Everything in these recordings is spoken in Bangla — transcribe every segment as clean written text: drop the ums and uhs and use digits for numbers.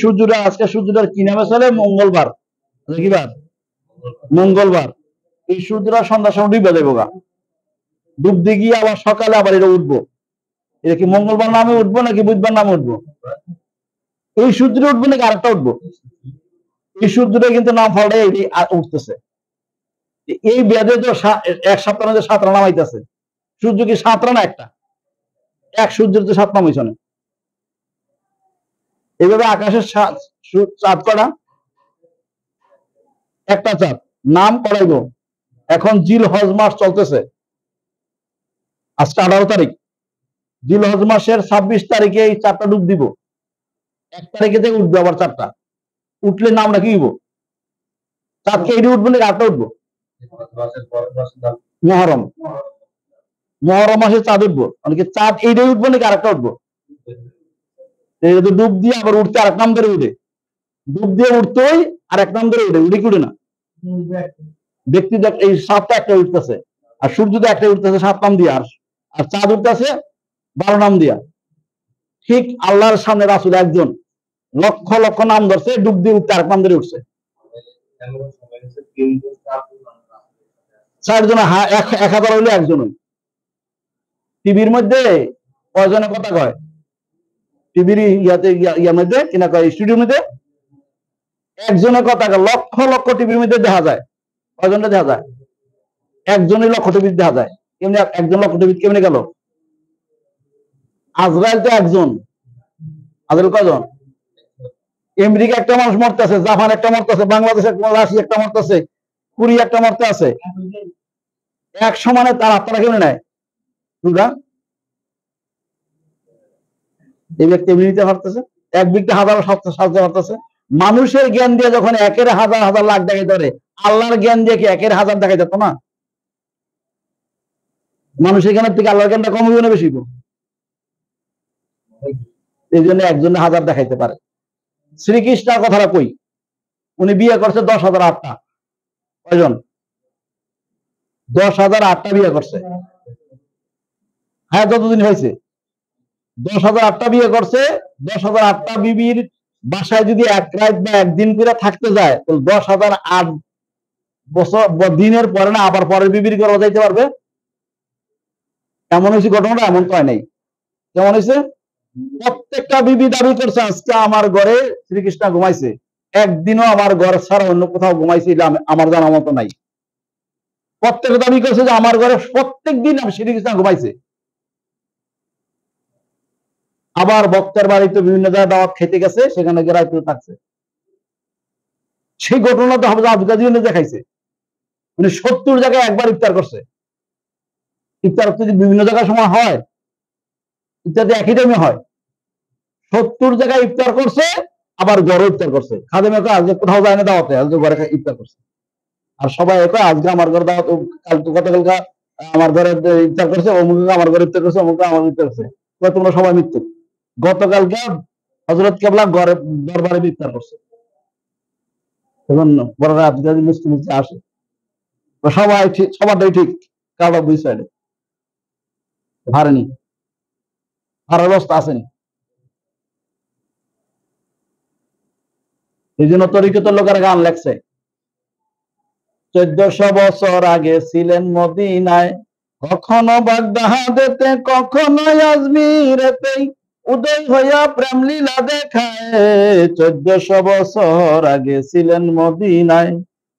সূর্যটা আজকে সূর্যটার কি নামে চলে? মঙ্গলবার। কি বার? মঙ্গলবার। এই সূর্যটা সন্ধ্যার সময় ডুবে যাবো গা, ডুবতে গিয়ে আবার সকালে আবার এটা উঠবো। এটা কি মঙ্গলবার নামে উঠবো নাকি বুধবার নামে উঠবো? এই সূর্যটা উঠবো নাকি আরেকটা উঠবো? এই সূর্যটা কিন্তু নাম ফলটা উঠতেছে। এই বেদে তো এক সপ্তাহের মধ্যে 7টা নামাইতেছে। সূর্য কি 7টা না একটা? এক সূর্যের তো 7 নাম হয়েছে না। এইভাবে আকাশের চাঁদ কটা? একটা চাঁদ। নাম করাইব। এখন জিল হজ মাস চলতেছে, আজকে 18 তারিখ। জিল হজ মাসের 26 তারিখে এই চাঁদটা ডুব দিব। 1 তারিখে থেকে উঠবে আবার চাঁদটা। উঠলে নামটা কি হইব? চাঁদকে এটি উঠবো নাকি আটটা উঠবো? মহরম। মহরম মাসে চাঁদ উঠবো, অনেকে চাঁদ এইটাই উঠবো নাকি আরেকটা উঠবো? ডুব দিয়ে আবার উঠতে আরেক নাম ধরে উঠে, ডুব দিয়ে উঠতেই আর এক নাম ধরে উঠে, উঠে কি উঠে না? ব্যক্তি এই 7টা একটা উঠতেছে, আর সূর্য তো একটা উঠতেছে 7 নাম দিয়ে, আর চাঁদ উঠতেছে 12 নাম দিয়া। ঠিক আল্লাহর সামনে রাসূল একজন লক্ষ লক্ষ নাম ধরছে, ডুব দিয়ে উঠতে আরেক নাম ধরে উঠছে। 4 জন, 1000 হইলে একজন। টিভির মধ্যে কয়জনে কথা কয়? টিভির ইয়ার মধ্যে কিনা কয় স্টুডিওর মধ্যে একজনের কথা কয়, লক্ষ লক্ষ টিভির মধ্যে দেখা যায়। কয়জনটা দেখা যায়? একজনই লক্ষ টিভি দেখা যায়। কেমনি একজন লক্ষ টিভি কেমনি গেল? আজরাইল তো একজন। আজরাইল কয়জন? আমেরিকা একটা মানুষ মরতেছে, জাপান একটা মরতেছে, বাংলাদেশ একটা, রাশিয়া একটা মরতেছে, কোরিয়া একটা মরতে আছে। এক সমানে তার আত্মারা কেমনে নেয়? এই ব্যক্তি এমনি নিতে পারতেছে, এক ব্যক্তি হাজারো সাহায্য করতেছে। মানুষের জ্ঞান দিয়ে যখন একের হাজার হাজার লাখ দেখাই ধরে, আল্লাহর জ্ঞান দিয়ে কি একের হাজার দেখাই যেত না? মানুষের জ্ঞানের থেকে আল্লাহর জ্ঞানটা কম হইব না বেশি? এই জন্য একজনে হাজার দেখাইতে পারে। শ্রীকৃষ্ণের কথাটা কই, উনি বিয়ে করছে 10,008টা। কয়জন? 10,008টা বিয়ে করছে। হ্যাঁ, যতদিন হয়েছে 10,008টা বিয়ে করছে। 10,008টা বিবির বাসায় যদি এক রাত বা একদিন করে থাকতে যায়, তাহলে 10,008 বছর দিনের পরে না আবার পরের বিবির ঘরে যাইতে পারবে? এমন হয়েছে ঘটনাটা? এমন কয় নাই। কেমন হয়েছে? প্রত্যেকটা বিবি দাবি করছে আজকে আমার ঘরে শ্রীকৃষ্ণ ঘুমাইছে, একদিনও আমার ঘর ছাড়া অন্য কোথাও ঘুমাইছে আমার জানা মতো নাই। প্রত্যেকে দাবি করছে যে আমার ঘরে প্রত্যেক দিন শ্রীকৃষ্ণ ঘুমাইছে। আবার বক্তার বাড়িতে বিভিন্ন জায়গায় দাওয়াত খেতে গেছে, সেখানে রাইতে থাকছে। সেই ঘটনা তো হাফেজ আব্দুল কাদের দেখাইছে। উনি 70 জায়গায় একবার ইফতার করছে। ইফতার যদি বিভিন্ন জায়গায় সময় হয়, ইফতার একই টাইমে হয়। 70 জায়গায় ইফতার করছে, আবার ঘরে ইফতার করছে। খাদেমে কয় আজকে কোথাও যায় না দাওয়াতে, আজকে ঘরে ইফতার করছে। আর সবাই কয় আজকে আমার ঘরে দাওয়াত, গতকালকে আমার ঘরে ইফতার করছে, অমুক আমার ঘরে ইফতার করছে, অমুক আমার ইফতার করছে। তোমরা সবাই মৃত্যু। গতকালকে হযরত কেবলা ঘরে দরবারে ইফতার করছে। তখন বড় আব্দুল কাদের মুসলিম আসে, সবাই ঠিক, সবারটাই ঠিক, কারো দুই সাইডে হারেনি, হারার অবস্থা আসেনি। এই জন্য তরিকতের লোকেরা গান লেখছে, 1400 বছর আগে ছিলেন মদিনায়, কখনো বাগদাদেতে কখনো আজমিরেতে, উদয় হইয়া প্রেম লীলা দেখায়। 1400 বছর আগে ছিলেন মদিনায়,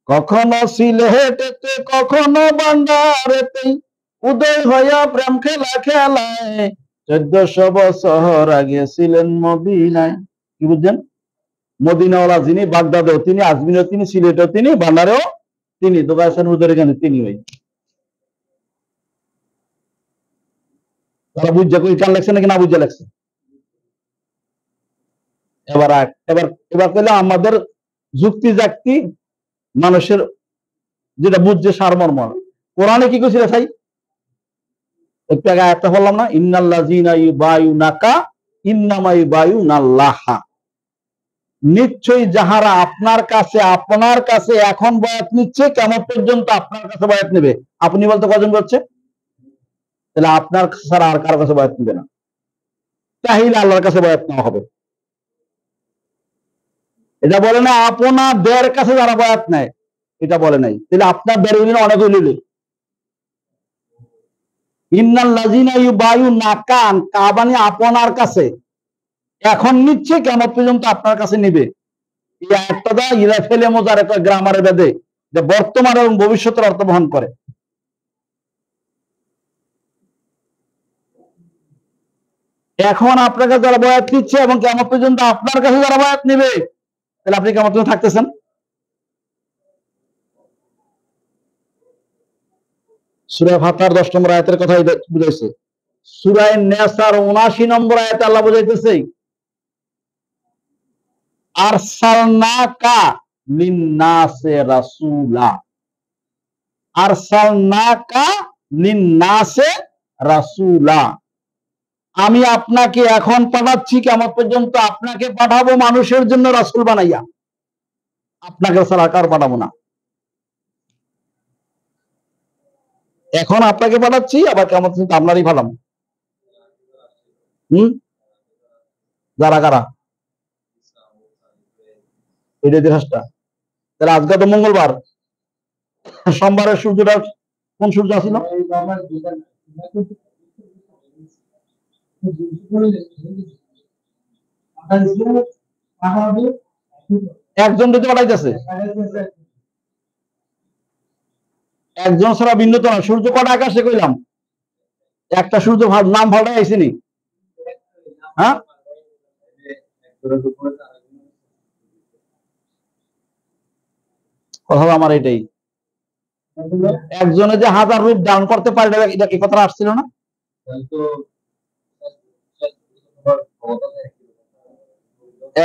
কখনো সিলেটেতে কখনো ভান্ডারেতে, উদয় হইয়া প্রেম খেলা খেলায়। 1400 বছর আগে ছিলেন মদিনায়। কি বুঝছেন? মদিনাওয়ালা যিনি, বাগদাদেও তিনি, আজমিরেও তিনি, সিলেটেও তিনি, ভান্ডারেও তিনি, দোকান উদয়ের এখানে তিনি। ওই তারা বুঝছে কই কান লাগছে নাকি না বুঝে লাগছে? এবার এবার এবার কইলে আমাদের যুক্তি জাক্তি মানুষের যেটা বুঝছে সারমর্ম। কোরআনে কি কইছিল ভাই? একটু আগে আয়াতটা বললাম না, ইন্নাল্লাযীনা ইউবায়ুনাকা ইন্নামা ইউবায়ুনাল্লাহা। নিশ্চয়ই যাহারা আপনার কাছে এখন বয়াত নিচ্ছে, কেমন পর্যন্ত আপনার কাছে বয়াত নেবে। আপনি বলতে কজন বলছে? তাহলে আপনার ছাড়া আর কারো কাছে বয়াত নেবে না, তাহলে আল্লাহর কাছে বয়াত নেওয়া হবে। এটা বলে না আপনাদের কাছে যারা বায়াত নেয়, এটা বলে নাই। তাহলে আপনার বেরোলিন অনেক হইল। ইন্নাল লাযিনা ইউবায়ুনাকা কাবানি আপনার কাছে এখন নিচ্ছে, কিয়ামত পর্যন্ত আপনার কাছে নিবে। এই আয়াতটা দা ইলা ফেলে মোজার একটা গ্রামারে বেদে যে বর্তমান এবং ভবিষ্যতের অর্থ বহন করে। এখন আপনার কাছে যারা বয়াত নিচ্ছে এবং কিয়ামত পর্যন্ত আপনার কাছে যারা বয়াত নিবে, তাহলে আপনি কিয়ামত পর্যন্ত থাকতেছেন। সূরা ফাতিহার 10 নম্বর আয়াতের কথা বুঝাইছে। সূরা নেসার 79 নম্বর আয়াতে আল্লাহ বুঝাইতেছে আরসালনাকা লিন্নাসে রাসূলা, আরসালনাকা লিন্নাসে রাসূলা, আমি আপনাকে এখন পাঠাচ্ছি, কিয়ামত পর্যন্ত আপনাকে পাঠাবো মানুষের জন্য রাসূল বানাইয়া, আপনাকে ছাড়া কার পাঠাবো না। এখন আপনাকে পাঠাচ্ছি, আবার কিয়ামত পর্যন্ত আপনারই পাঠাবো। যারা কারা এটা ইতিহাসটা। তাহলে আজকে তো মঙ্গলবার, সোমবারের সূর্যটা কোন সূর্য আছিল? একজন যদি পাঠাইতেছে, একজন ছাড়া ভিন্ন তো না। সূর্য কটা আকাশে কইলাম? একটা সূর্য নাম ভাড়াই আইসিনি। হ্যাঁ, কথা আমার এটাই। একজনে যে হাজার রূপ দান করতে পারে, এটা কি কথা আসছিল না?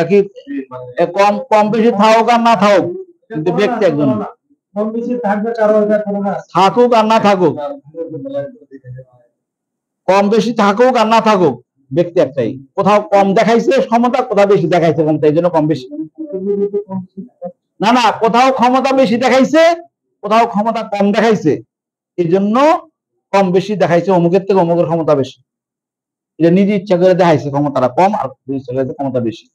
একই, কম কম বেশি থাকুক আর না থাকুক, কিন্তু ব্যক্তি একজন, থাকুক আর না থাকুক, কম বেশি থাকুক আর না থাকুক, ব্যক্তি একটাই। কোথাও কম দেখাইছে ক্ষমতা, কোথাও বেশি দেখাইছে ক্ষমতা, এই জন্য কম বেশি। না না, কোথাও ক্ষমতা বেশি দেখাইছে, কোথাও ক্ষমতা কম দেখাইছে, এই জন্য কম বেশি দেখাইছে। অমুকের থেকে অমুকের ক্ষমতা বেশি, এটা নিজে ইচ্ছা করে দেখাইছে ক্ষমতাটা কম, আর ইচ্ছা করে ক্ষমতা বেশি।